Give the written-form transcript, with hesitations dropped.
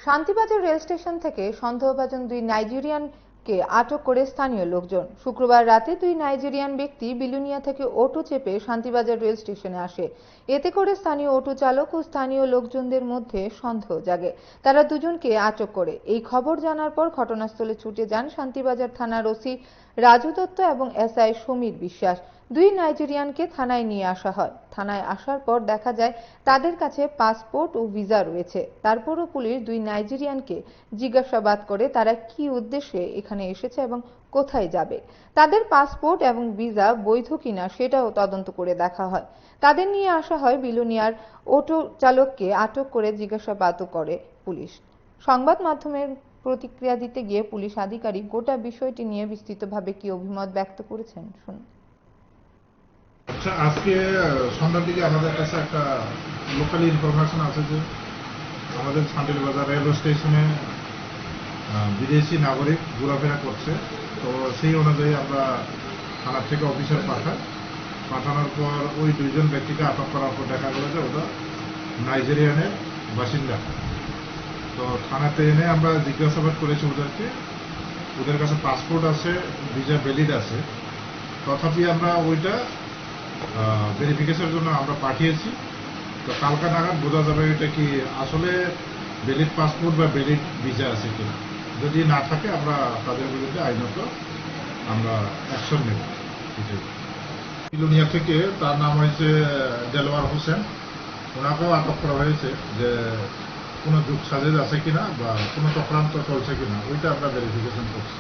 Shantibazar rail station থেকে সন্দেহভাজন দুই নাইজেরিয়ানকে আটক করে স্থানীয় লোকজন। শুক্রবার রাতে দুই নাইজেরিয়ান ব্যক্তি বিলুনিয়া থেকে অটো চেপে শান্তিবাজার রেল স্টেশনে আসে। এতে করে স্থানীয় অটো চালক ও স্থানীয় লোকজনদের মধ্যে সন্দেহ জাগে। তারা দুজনকে আটক করে। এই খবর জানার পর ঘটনাস্থলে ছুটে যান শান্তিবাজার থানার ওসি রাজু দত্ত এবং এসআই সমীর বিশ্বাস। দুই নাইজেরিয়ানকে থানায় নিয়ে আসা হয়। থানায় আসার পর দেখা যায় তাদের কাছে পাসপোর্ট ও ভিসা রয়েছে। তারপরও পুলিশ দুই নাইজেরিয়ানকে জিজ্ঞাসাবাদ করে তারা কি উদ্দেশ্যে এখানে এসেছে এবং কোথায় যাবে। তাদের পাসপোর্ট এবং ভিসা বৈধ কিনা সেটাও তদন্ত করে দেখা হয়। তাদের নিয়ে আসা হয় বিলুনিয়ার অটো চালককে আটক করে জিজ্ঞাসাবাদও করে পুলিশ। সংবাদ মাধ্যমের প্রতিক্রিয়া দিতে গিয়ে পুলিশ আধিকারিক গোটা বিষয়টি নিয়ে বিস্তৃতভাবে কি অভিমত ব্যক্ত করেছেন শুনুন। আচ্ছা, আজকে সন্ধ্যার দিকে আমাদের কাছে একটা লোকাল ইনফরমেশন আছে যে আমাদের শান্তিবাজার রেলওয়ে স্টেশনে বিদেশি নাগরিক ঘোরাফেরা করছে। তো সেই অনুযায়ী আমরা থানার থেকে অফিসার পাঠানোর পর ওই দুইজন ব্যক্তিকে আটক করার পর দেখা গেল যে ওরা নাইজেরিয়ানের বাসিন্দা। তো থানাতে এনে আমরা জিজ্ঞাসাবাদ করেছি ওদেরকে। ওদের কাছে পাসপোর্ট আছে, ভিসা ভ্যালিড আছে, তথাপি আমরা ওইটা ভেরিফিকেশনের জন্য আমরা পাঠিয়েছি। তো কালকা নাগাদ বোঝা যাবে এটা কি আসলে ভ্যালিড পাসপোর্ট বা ভ্যালিড ভিসা আছে কিনা। যদি না থাকে আমরা তাদের বিরুদ্ধে আইনত আমরা অ্যাকশন নেব। বিলুনিয়া থেকে তার নাম হয়েছে দেলোয়ার হোসেন, ওনাকেও আটক করা হয়েছে যে কোনো যুগ সাজেজ আছে কিনা বা কোনো চক্রান্ত চলছে কিনা ওইটা আমরা ভেরিফিকেশন করছি।